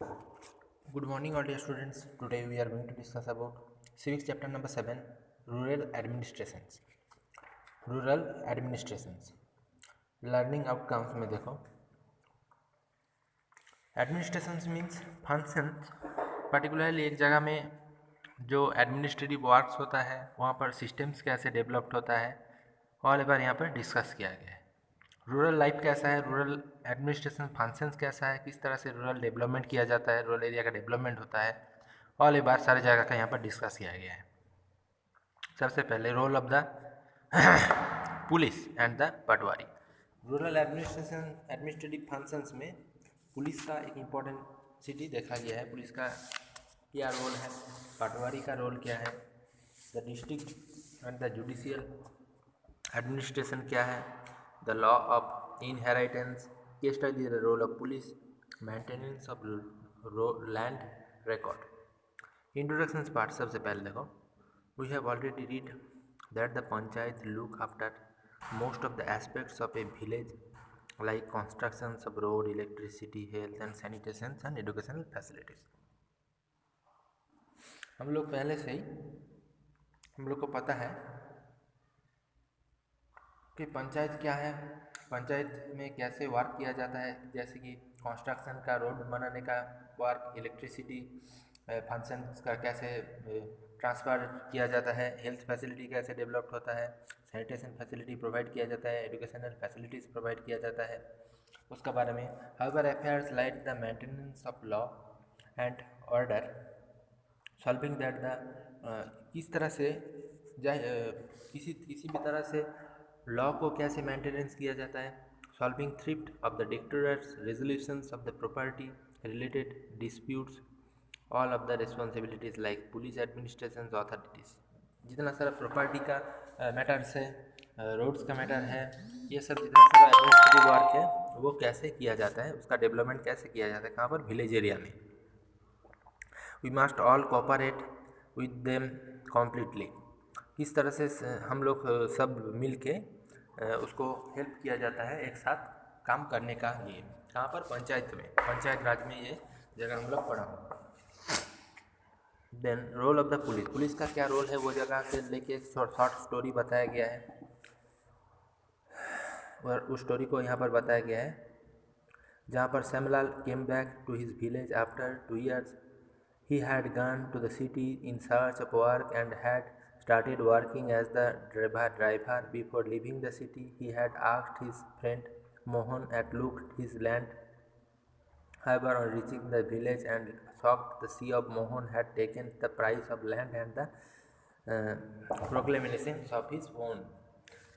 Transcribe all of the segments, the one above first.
Good morning, all dear students. Today we are going to discuss about civics chapter number 7, rural administrations. Rural administrations. Learning outcomes में देखो, administrations means functions, particularly एक जगह में जो administrative works होता है वहाँ पर सिस्टम्स कैसे डेवलप्ड होता है और एक बार यहाँ पर डिस्कस किया गया है। रूरल लाइफ कैसा है, रूरल एडमिनिस्ट्रेशन फंक्शंस कैसा है, किस तरह से रूरल डेवलपमेंट किया जाता है, रूरल एरिया का डेवलपमेंट होता है, ऑल एक बार सारे जगह का यहाँ पर डिस्कस किया गया है। सबसे पहले role of the police and the patwari. Rural administration administrative functions में पुलिस का एक इम्पोर्टेंट सिटी देखा गया है। पुलिस का क्या रोल है, पटवारी का रोल क्या है, the district and the judicial administration क्या है, द लॉ ऑफ इनहेरिटेंस, के study the role of police, maintenance of land record. Introduction part सबसे पहले देखो, we have already read that the panchayat look after most of the aspects of a village like constructions of road, electricity, health and sanitation and educational facilities. हम लोग पहले से ही हम लोग को पता है कि पंचायत क्या है, पंचायत में कैसे वर्क किया जाता है, जैसे कि कंस्ट्रक्शन का, रोड बनाने का वर्क, इलेक्ट्रिसिटी फंक्शंस का कैसे ट्रांसफ़र किया जाता है, हेल्थ फैसिलिटी कैसे डेवलप्ड होता है, सैनिटेशन फैसिलिटी प्रोवाइड किया जाता है, एजुकेशनल फैसिलिटीज़ प्रोवाइड किया जाता है, उसके बारे में। However affairs like the maintenance of law and order, solving that the किस तरह से किसी भी तरह से लॉ को कैसे मेंटेनेंस किया जाता है, solving thrift of the dictators, resolutions of the property related disputes, all of the responsibilities like police administration authorities. जितना सारा प्रॉपर्टी का मैटर्स है, रोड्स का मैटर है, ये सब जितना सारा एडमिनिस्ट्रेटिव वर्क है वो कैसे किया जाता है, उसका डेवलपमेंट कैसे किया जाता है, कहाँ पर, विलेज एरिया में। We must all cooperate with them completely, किस तरह से हम लोग सब मिल के उसको हेल्प किया जाता है एक साथ काम करने का लिए। कहाँ पर, पंचायत में, पंचायत राज में ये जगह हम लोग पढ़ा। Then role of the police, police का क्या रोल है वो जगह से लेके एक शॉर्ट स्टोरी बताया गया है और उस स्टोरी को यहाँ पर बताया गया है, जहाँ पर Shyamlal came back to his village after 2 years. He had gone to the city in search of work and had started working as the driver. Before leaving the city, he had asked his friend Mohan at looked his land. However, on reaching the village and shocked to see of Mohan had taken the price of land and the proclamations of his own.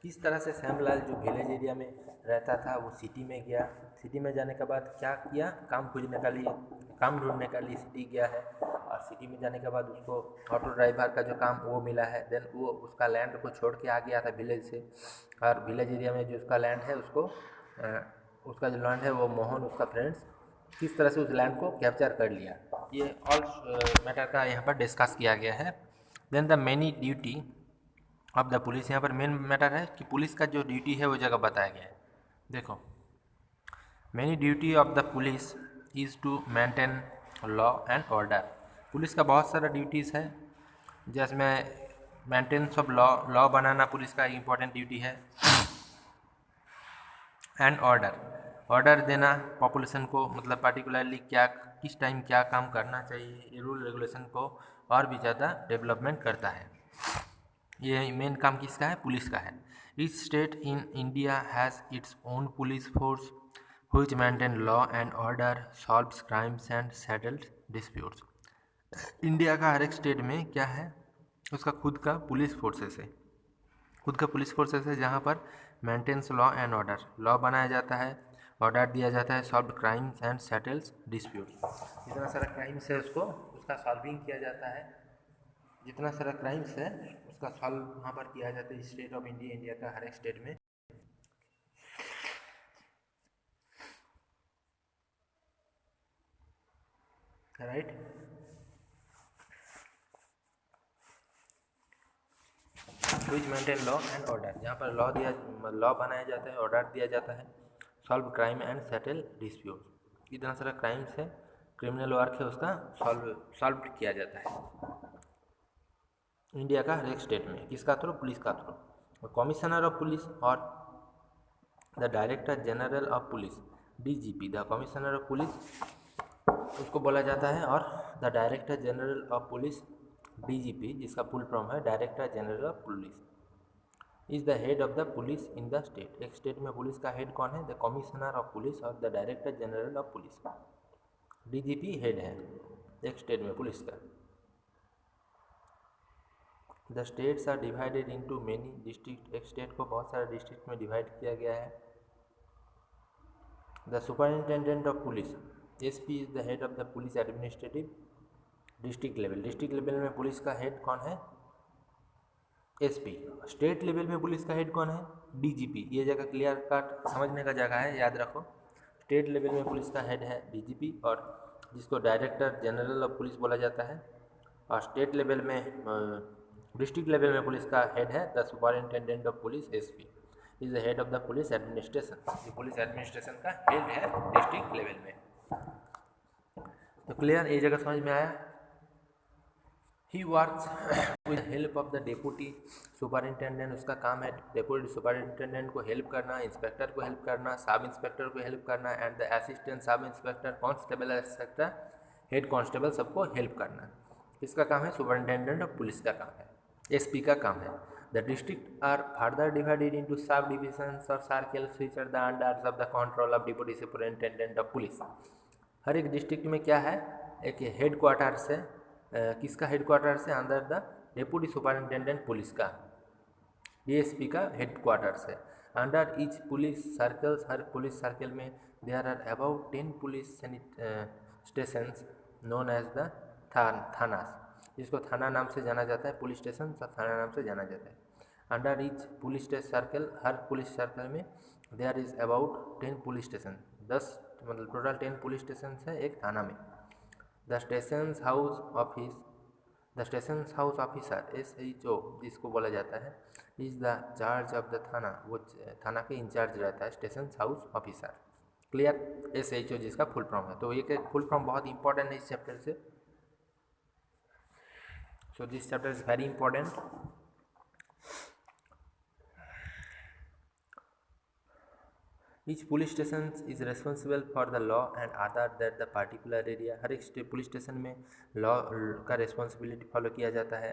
किस तरह से श्यामलाल जो village area में रहता था वो city में गया, सिटी में जाने के बाद क्या किया, काम खोजने का लिए, काम ढूंढने का लिए सिटी गया है, और सिटी में जाने के बाद उसको ऑटो ड्राइवर का जो काम वो मिला है। देन वो उसका लैंड को छोड़ के आ गया था विलेज से, और विलेज एरिया में जो उसका लैंड है उसको उसका जो लैंड है वो मोहन, उसका फ्रेंड्स, किस तरह से उस लैंड को कैप्चर कर लिया, ये ऑल मैटर का यहाँ पर डिस्कस किया गया है। Then the many duty of the police, यहाँ पर मेन मैटर है कि पुलिस का जो ड्यूटी है वो जगह बताया गया है। देखो, many duty of the police is to maintain law and order. Police का बहुत सारा ड्यूटीज़ है, जिसमें मेंटेनेंस ऑफ लॉ, लॉ बनाना पुलिस का इम्पोर्टेंट ड्यूटी है, एंड ऑर्डर, ऑर्डर देना पॉपुलेशन को, मतलब पार्टिकुलरली क्या किस टाइम क्या काम करना चाहिए, ये रूल रेगुलेशन को और भी ज़्यादा डेवलपमेंट करता है। ये मेन काम किसका है, पुलिस का है। Each state in India has its own police force which maintain law and order, solves crimes and settles disputes. India का हर एक स्टेट में क्या है, उसका खुद का पुलिस फोर्सेस है, खुद का पुलिस फोर्सेस है, जहाँ पर maintains law and order, law बनाया जाता है, ऑर्डर दिया जाता है, solve crimes and settles disputes. जितना सारा क्राइम्स है उसको उसका सॉल्विंग किया जाता है, जितना सारा क्राइम्स है उसका सॉल्व वहाँ पर किया जाता है स्टेट ऑफ इंडिया, इंडिया का हर एक स्टेट में। Right, which maintain law and order, जहाँ पर लॉ बनाया जाता है, ऑर्डर दिया जाता है, solve crime and settle dispute. इतना सारा क्राइम्स है, क्रिमिनल वर्क है उसका सॉल्व किया जाता है इंडिया का हर एक स्टेट में। किसका थ्रू? पुलिस का थ्रू। कमिश्नर ऑफ पुलिस और the director general of police, DGP, the commissioner of police उसको बोला जाता है, और the director general of police, DGP, जिसका फुल फॉर्म है director general of police, is the head of the police in the state. एक state में police का हेड कौन है? द कमिश्नर ऑफ पुलिस और the director general of police. DGP head है एक स्टेट में पुलिस का। The states are divided into many district. एक स्टेट को बहुत सारे डिस्ट्रिक्ट में डिवाइड किया गया है। The superintendent of police, SP, is the head of the police administrative district level. District level में पुलिस का हेड कौन है? एसपी। स्टेट लेवल में पुलिस का हेड कौन है? डीजीपी। ये जगह क्लियर कट समझने का जगह है, याद रखो। स्टेट लेवल में पुलिस का हेड है डीजीपी, और जिसको डायरेक्टर जनरल ऑफ पुलिस बोला जाता है। और स्टेट लेवल में डिस्ट्रिक्ट लेवल में पुलिस का हेड है the superintendent of police, SP, is the head of the police administration. ये पुलिस एडमिनिस्ट्रेशन का हेड है डिस्ट्रिक्ट लेवल में। तो क्लियर, ये जगह समझ में आया। He works with help of the deputy superintendent. उसका काम है डेप्यूटी सुपरिंटेंडेंट को हेल्प करना, इंस्पेक्टर को हेल्प करना, सब इंस्पेक्टर को हेल्प करना, and the assistant sub inspector, constable etcetera, head constable, सबको हेल्प करना। किसका काम है? सुपरिंटेंडेंट ऑफ पुलिस का काम है, एसपी का काम है। The district are further divided into sub divisions और circles which are the under of the control of deputy superintendent of police. हर एक डिस्ट्रिक्ट में क्या है? एक हेड क्वार्टर्स है। किसका हेड क्वार्टर्स है? Under the deputy superintendent police का, डीएसपी का हेड क्वार्टर्स है। अंडर ईच पुलिस सर्कल्स, हर पुलिस सर्कल में there are about 10 police stations known as the thanas, जिसको थाना नाम से जाना जाता है। पुलिस स्टेशन थाना नाम से जाना जाता है। अंडर ईच पुलिस सर्कल, हर पुलिस सर्कल में there is about 10 police station, 10 मतलब टोटल 10 पुलिस स्टेशन है एक थाना में। The station house office, the station house officer, SHO जिसको बोला जाता है, is the charge of the थाना, वो थाना के इंचार्ज रहता है station house officer. Clear? SHO जिसका फुल फॉर्म है। तो ये फुल फॉर्म बहुत इंपॉर्टेंट है इस चैप्टर से। So this chapter is very important. Each police station is responsible for the law and order that the particular area। हर एक पुलिस स्टेशन में लॉ का रिस्पॉन्सिबिलिटी फॉलो किया जाता है।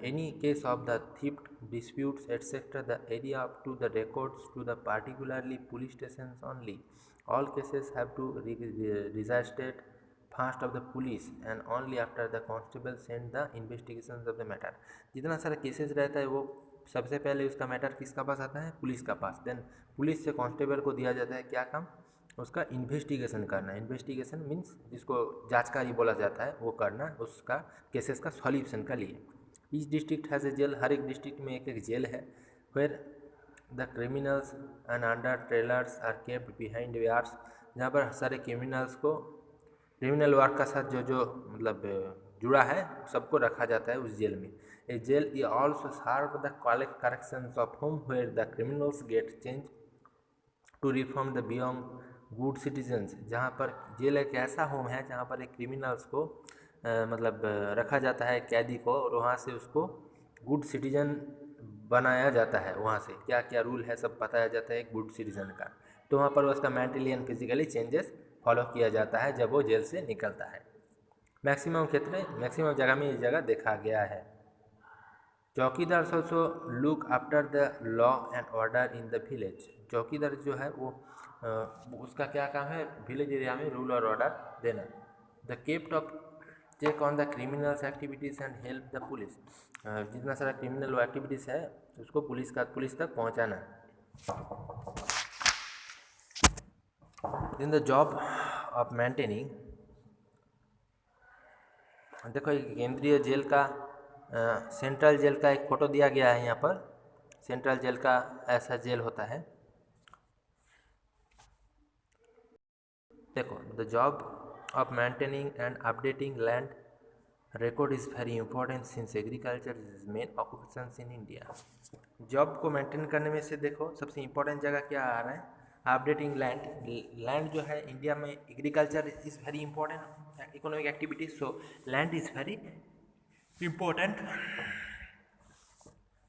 Any case of the theft, disputes etcetera the area up to the records to the particularly police station only. All cases have to registered fast of the police and only after the constable send the investigation of the matter. जितना सारा cases रहता है वो सबसे पहले उसका matter किसका पास आता है? पुलिस का पास। देन पुलिस से कांस्टेबल को दिया जाता है क्या काम? उसका इन्वेस्टिगेशन करना। इन्वेस्टिगेशन मीन्स जिसको जांचकारी बोला जाता है, वो करना उसका केसेस का सॉल्यूशन का लिए। Each district has a jail, हर एक डिस्ट्रिक्ट में एक एक जेल है। Where the criminals and under trials are kept behind bars, जहाँ पर सारे क्रिमिनल्स को क्रिमिनल वर्क का साथ जो जो मतलब जुड़ा है सबको रखा जाता है उस जेल में। ए जेल ई also serve the corrections of home where the criminals get change to reform the become good citizens. जहाँ पर जेल एक ऐसा होम है जहाँ पर एक क्रिमिनल्स को मतलब रखा जाता है कैदी को, और वहाँ से उसको गुड सिटीजन बनाया जाता है। वहाँ से क्या क्या रूल है सब बताया जाता है एक गुड सिटीजन का। तो वहाँ पर उसका mentally and physically changes follow किया जाता है जब वो जेल से निकलता है। मैक्सिमम क्षेत्र, मैक्सिमम जगह में ये जगह देखा गया है। Chowkidar also look after the law and order in the village. चौकीदार जो है वो उसका क्या काम है? विलेज एरिया में रूल और ऑर्डर देना। The kept of check on the criminals activities and help the police. जितना सारा क्रिमिनल एक्टिविटीज़ है उसको पुलिस तक पहुंचाना। In the job of maintaining, देखो केंद्रीय जेल का सेंट्रल जेल का एक फ़ोटो दिया गया है यहाँ पर। सेंट्रल जेल का ऐसा जेल होता है। देखो, the job of maintaining and updating land record is very important since agriculture is main occupation in India. Job को मेंटेन करने में से देखो सबसे इम्पोर्टेंट जगह क्या आ रहा है? अपडेटिंग लैंड, लैंड जो है इंडिया में agriculture is very important economic activities, so land is very important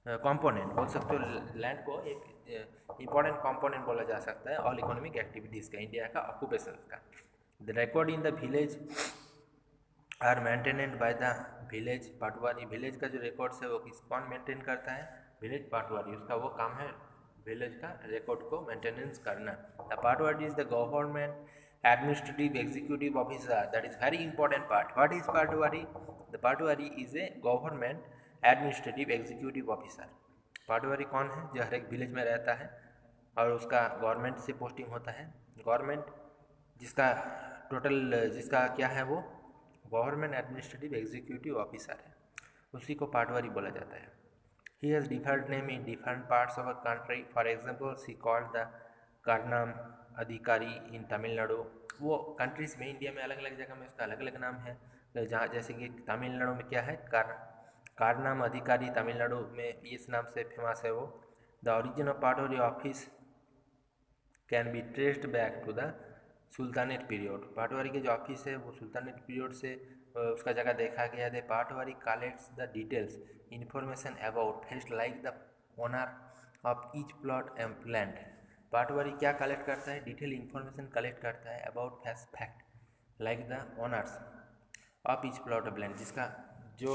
component बोल सकते हो। लैंड को एक इंपॉर्टेंट कंपोनेंट बोला जा सकता है ऑल इकोनॉमिक एक्टिविटीज़ का, इंडिया का ऑक्यूपेशन का। The record in the village are maintained by the village patwari. Village का जो रिकॉर्ड्स है वो कौन मेंटेन करता है? विलेज पाटवारी, उसका वो काम है विलेज का रिकॉर्ड को मेंटेनेंस करना। The patwari is the government administrative executive officer, that is very important part. What is patwari? The patwari is a government administrative executive officer. Patwari कौन है? जो हर एक विलेज में रहता है और उसका गवर्नमेंट से पोस्टिंग होता है। गवर्नमेंट जिसका टोटल जिसका क्या है वो गवर्नमेंट एडमिनिस्ट्रेटिव एग्जीक्यूटिव ऑफिसर है, उसी को पाटवारी बोला जाता है। He has different name in different parts of a country. For example see called the karnam adhikari in Tamil Nadu. वो कंट्रीज़ में इंडिया में अलग अलग जगह में उसका अलग अलग नाम है। जहाँ जैसे कि तमिलनाडु में क्या है, कारनाम अधिकारी तमिलनाडु में इस नाम से फेमस है वो। The origin of patwari office can be traced back to the sultanate period. Patwari के जो ऑफिस है वो सुल्तानेट पीरियड से उसका जगह देखा गया है। Patwari collects the details information about facts like the owner of each plot and land. Patwari क्या कलेक्ट करता है? डिटेल इंफॉर्मेशन कलेक्ट करता है about fact like the owners of each plot of land, जिसका जो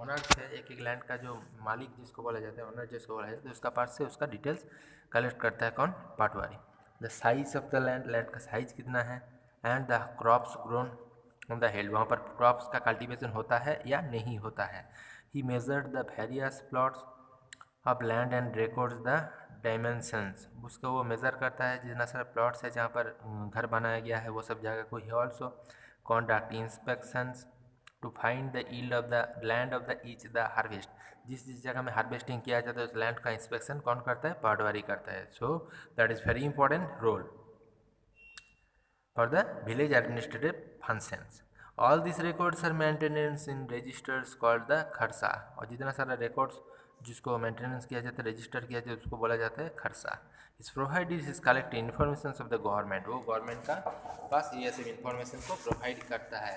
ओनर्स है एक एक लैंड का जो मालिक जिसको बोला जाता है, ओनर जिसको बोला जाता है, उसका पास से उसका डिटेल्स कलेक्ट करता है कौन? Patwari. The size of the land, land का साइज कितना है, and the crops grown on the hill, वहाँ पर क्रॉप्स का कल्टीवेशन होता है या नहीं होता है। He measured the various plots of land and records the dimensions, उसको वो मेज़र करता है जितना सारा प्लॉट्स है जहाँ पर घर बनाया गया है वो सब जगह को। He also conduct inspections to find the yield of the land of the each the harvest, जिस जिस जगह में हार्वेस्टिंग किया जाता है उस लैंड का इंस्पेक्शन कौन करता है? पाटवारी करता है। So that is very important role for the village administrative functions. All these records are maintenance in registers called the खरसा, और जितना सारा records जिसको मेंटेनेंस किया जाता है, रजिस्टर किया जाता है, उसको बोला जाता है खरसा। इस provide is collect information of the government, वो गवर्नमेंट का पास ये सब इन्फॉर्मेशन को प्रोवाइड करता है।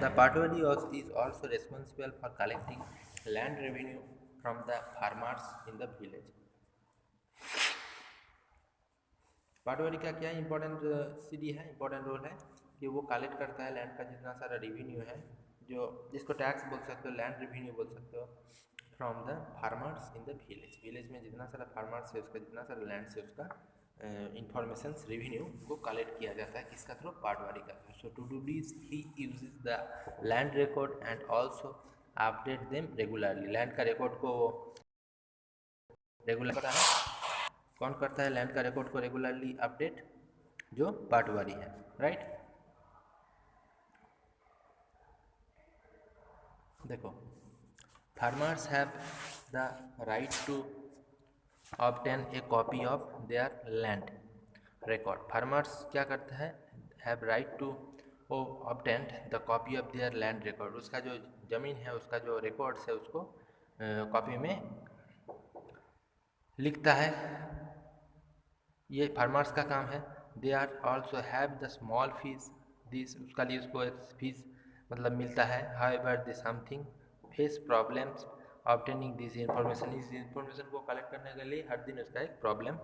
The patwari is also responsible for collecting land revenue from the farmers in the village. पाटवारी का क्या इंपॉर्टेंट सीडी है, इंपॉर्टेंट रोल है कि वो कलेक्ट करता है लैंड का जितना सारा रेवेन्यू है, जो जिसको टैक्स बोल सकते हो, लैंड रेवेन्यू बोल सकते हो, from the farmers in the village. Village में जितना सारा फार्मर्स है उसका जितना सारा लैंड से उसका इंफॉर्मेशन रेवेन्यू को कलेक्ट किया जाता है किसका थ्रू? पाटवारी का। So to do this he uses the land record and also update them regularly. Land का रिकॉर्ड को रेगुलर करता है, कौन करता है लैंड का रिकॉर्ड को रेगुलरली अपडेट? जो पाटवारी है, राइट। देखो, farmers have the right to obtain a copy of their land record. Farmers क्या करता है? Have right to obtain the copy of their land record, उसका जो ज़मीन है उसका जो रिकॉर्ड्स है उसको कॉपी में लिखता है, ये फार्मर्स का काम है। They are also have the small fees, this उसका लिए उसको एक फीस मतलब मिलता है। However the something face problems obtaining this information, इस इंफॉर्मेशन को कलेक्ट करने के लिए हर दिन उसका एक प्रॉब्लम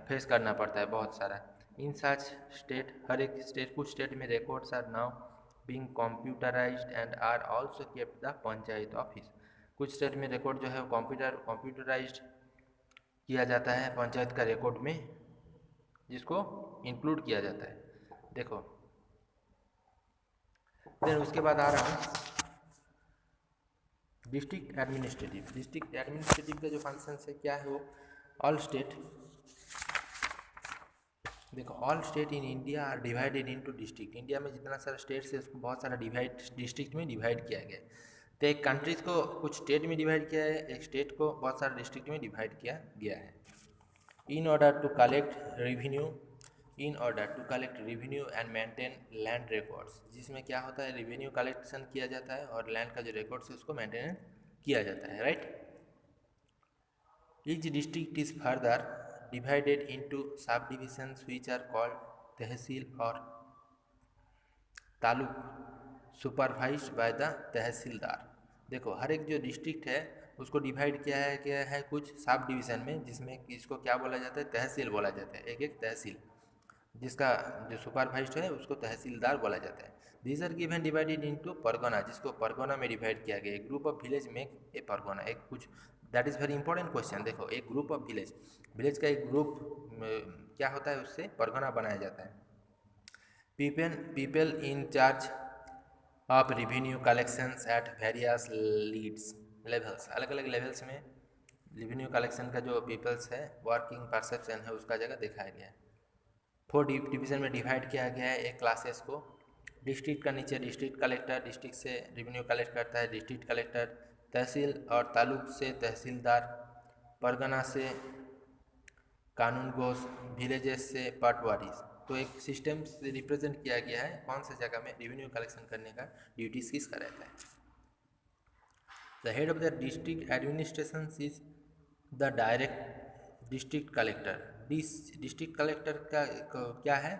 फेस करना पड़ता है बहुत सारा। इन सच स्टेट, हर एक स्टेट, कुछ स्टेट में records are now being computerized and are also kept the panchayat office. कुछ स्टेट में रिकॉर्ड जो है वो कंप्यूटराइज्ड किया जाता है पंचायत का रिकॉर्ड में, जिसको इंक्लूड किया जाता है। देखो फिर उसके बाद आ रहा हूँ डिस्ट्रिक्ट एडमिनिस्ट्रेटिव। डिस्ट्रिक्ट एडमिनिस्ट्रेटिव का जो फंक्शन है क्या है वो? ऑल स्टेट, देखो all state in India are divided into district. India में जितना सारा स्टेट्स है उसको बहुत सारा डिस्ट्रिक्ट में डिवाइड किया गया है। तो एक कंट्रीज़ को कुछ स्टेट में डिवाइड किया है, एक स्टेट को बहुत सारे डिस्ट्रिक्ट में डिवाइड किया गया है। In order to collect revenue and maintain land records, जिसमें क्या होता है? रेवेन्यू कलेक्शन किया जाता है और लैंड का जो रिकॉर्ड्स है उसको मेंटेन किया जाता है, right. Each district is further divided into subdivisions which are called tehsil or taluk supervised by the tahsildar. देखो हर एक जो डिस्ट्रिक्ट है उसको डिवाइड किया है कुछ सब डिवीज़न में, जिसमें इसको क्या बोला जाता है, तहसील बोला जाता है। एक एक तहसील जिसका जो सुपरवाइज्ड है उसको तहसीलदार बोला जाता है। These are given divided into pargana, जिसको परगना में डिवाइड किया गया। एक group of village make a pargana, एक कुछ that is very important question. देखो एक ग्रुप ऑफ विलेज का एक ग्रुप क्या होता है, उससे परगना बनाया जाता है। people in charge of revenue collections at various levels, अलग अलग लेवल्स में रेवेन्यू कलेक्शन का जो पीपल्स है, वर्किंग परसेप्शन है, उसका जगह दिखाया गया है। 4 डिवीज़न में डिवाइड किया गया है एक क्लासेस को। डिस्ट्रिक्ट का नीचे डिस्ट्रिक्ट कलेक्टर, डिस्ट्रिक्ट से रेवेन्यू कलेक्ट करता है डिस्ट्रिक्ट कलेक्टर। तहसील और तालुक से तहसीलदार। परगना से कानून गोश, विलेजेस से पटवारी। तो एक सिस्टम से रिप्रेजेंट किया गया है कौन सी जगह में रेवेन्यू कलेक्शन करने का ड्यूटीज किसका रहता है। The head of the district administration is the direct district collector. District collector का क्या है,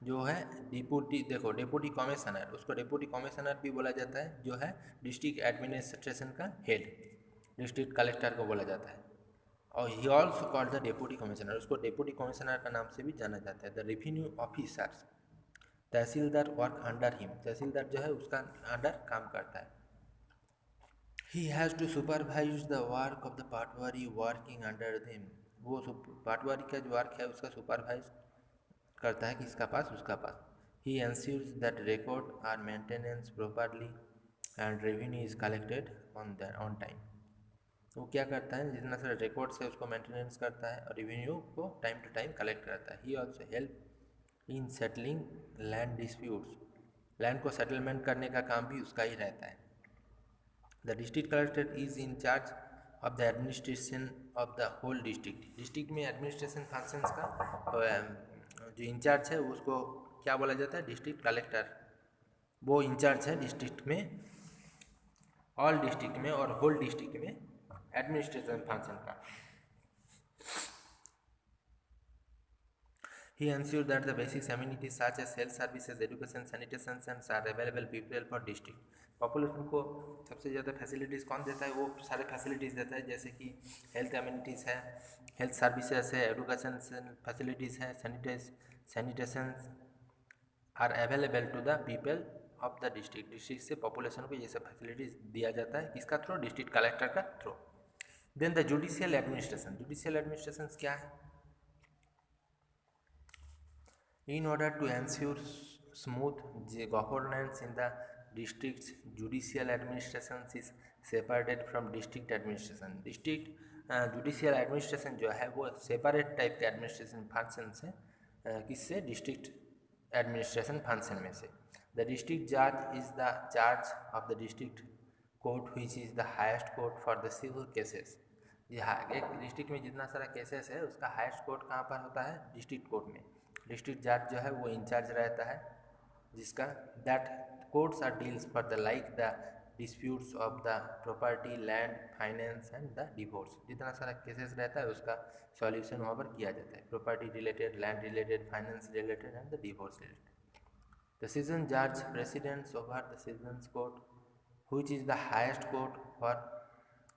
जो है डिप्टी। देखो डिप्टी कमिश्नर, उसको डिप्टी कमिश्नर भी बोला जाता है, जो है डिस्ट्रिक्ट एडमिनिस्ट्रेशन का हेड डिस्ट्रिक्ट कलेक्टर को बोला जाता है। और he also called the deputy commissioner, उसको डेप्यूटी कमिश्नर का नाम से भी जाना जाता है। The revenue officers, tehsildar work under him, तहसीलदार जो है उसका अंडर काम करता है। He has to supervise the work of the patwari working under him, वो पटवारी का जो वर्क है उसका सुपरवाइज करता है किसका पास, उसका पास। He ensures that record are maintenance properly and revenue is collected on time. वो क्या करता है, जितना सारा रिकॉर्ड्स है उसको मेंटेनेंस करता है और रेवेन्यू को टाइम टू टाइम कलेक्ट करता है। He also help in settling land disputes, land को सेटलमेंट करने का काम भी उसका ही रहता है। The district collector is in charge of the administration of the whole district. District में एडमिनिस्ट्रेशन फंक्शंस का जो इंचार्ज है उसको क्या बोला जाता है, डिस्ट्रिक्ट कलेक्टर। वो इंचार्ज है डिस्ट्रिक्ट में, ऑल डिस्ट्रिक्ट में और होल डिस्ट्रिक्ट में एडमिनिस्ट्रेशन फंक्शन का। He ensured that the basic amenities such as health services, education, sanitation are available people for district। Population को सबसे ज़्यादा फैसिलिटीज़ कौन देता है, वो सारे फैसिलिटीज़ देता है, जैसे कि हेल्थ एमिनिटीज़ है, हेल्थ सर्विसेज है, एडुकेशन फैसिलिटीज़ है, sanitation are available to the people of the district. District से पॉपुलेशन को ये सब फैसिलिटीज़ दिया जाता है, किसका थ्रू, डिस्ट्रिक्ट कलेक्टर का through. Then the judicial administration, judicial administration क्या है, in order to ensure smooth governance in the districts, judicial administration is separated from district administration। district judicial administration जो है वो separate टाइप के administration function से किससे, district administration function में से। the district judge is the judge of the district court which is the highest court for the civil cases। एक district में जितना सारा केसेस है उसका हाईएस्ट कोर्ट कहाँ पर होता है, डिस्ट्रिक्ट कोर्ट में। डिस्ट्रिक्ट जज जो है वो इंचार्ज रहता है, जिसका that courts are deals for the like the disputes of the property, land, finance and the divorce. जितना सारा केसेस रहता है उसका सॉल्यूशन वहाँ पर किया जाता है, property related, land related, finance related and the divorce related. The session जज presidents over the sessions court which is the highest court for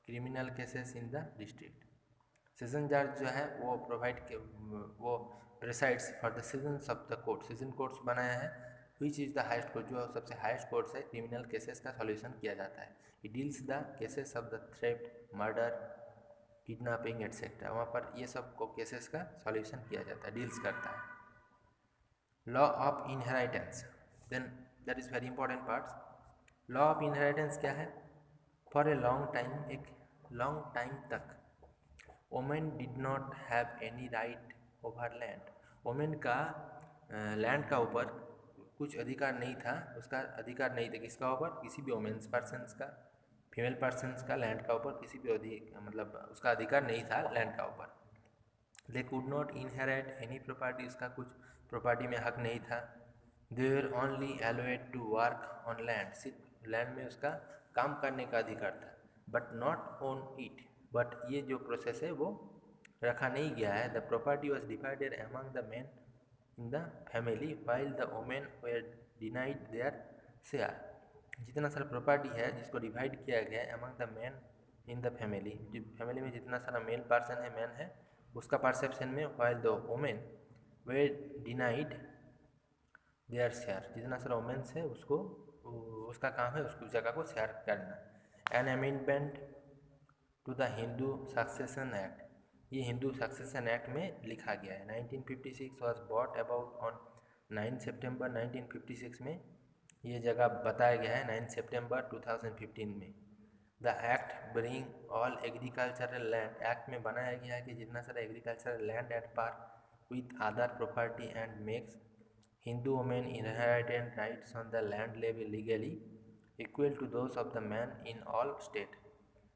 criminal cases in the district. Session जज जो है वो वो presides for the sessions of the court, session courts बनाया है, which is the highest court, जो सबसे highest court है, क्रिमिनल केसेस का सॉल्यूशन किया जाता है। It deals the cases of the theft, murder, kidnapping etcetera, वहाँ पर ये सब को केसेस का सॉल्यूशन किया जाता है, डील्स करता है। Law of inheritance, then that is very important part. Law of inheritance क्या है, फॉर ए लॉन्ग टाइम, एक लॉन्ग टाइम तक women did not have any right over land. Women का लैंड का ऊपर कुछ अधिकार नहीं था, उसका अधिकार नहीं था किसका ऊपर, किसी भी वोमेन्स पर्सन्स का, फीमेल पर्सन्स का लैंड का ऊपर किसी भी मतलब उसका अधिकार नहीं था लैंड का ऊपर। They could not inherit any property, उसका कुछ प्रॉपर्टी में हक नहीं था। They were only allowed to work on land, सिर्फ लैंड में उसका काम करने का अधिकार था, but not own it, but ये जो प्रोसेस है वो रखा नहीं गया है। The property was divided among the men in the family while the women were denied their share. जितना सारा प्रॉपर्टी है जिसको डिवाइड किया गया है among the men in the family, जो फैमिली में जितना सारा मेल पर्सन है, मैन है, उसका परसेप्शन में while the women were denied their share, जितना सारा वोमेन्स है उसको उसका काम है उसकी जगह को शेयर करना। An amendment to the Hindu succession act, ये हिंदू सक्सेशन एक्ट में लिखा गया है। 1956 वॉज बॉट अबाउट ऑन 9 सितंबर 1956 में ये जगह बताया गया है 9 सितंबर 2015 में। The act bring all agricultural land, act में बनाया गया है कि जितना सारा agricultural land at par with other property and makes Hindu women inherited rights on the land levy legally equal to those of the man in all state.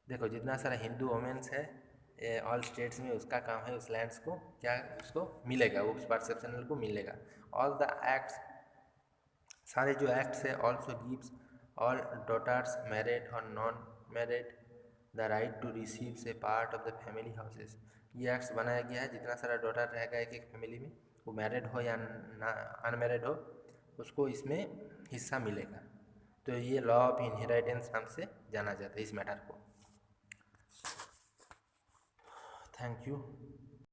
देखो जितना सारा हिंदू वोमेन्स है ऑल स्टेट्स में, उसका काम है उस लैंड्स को क्या उसको मिलेगा, वो उस परसेप्शनल को मिलेगा। ऑल द एक्ट्स, सारे जो एक्ट्स है, also gives all daughters married और non married the right to receive a part of the family houses. ये एक्ट्स बनाया गया है जितना सारा डॉटर रहेगा एक एक फैमिली में, वो मैरिड हो या अनमैरिड हो, उसको इसमें हिस्सा मिलेगा। तो ये लॉ ऑफ इनहेरिटेंस नाम से जाना जाता है इस मैटर को। Thank you.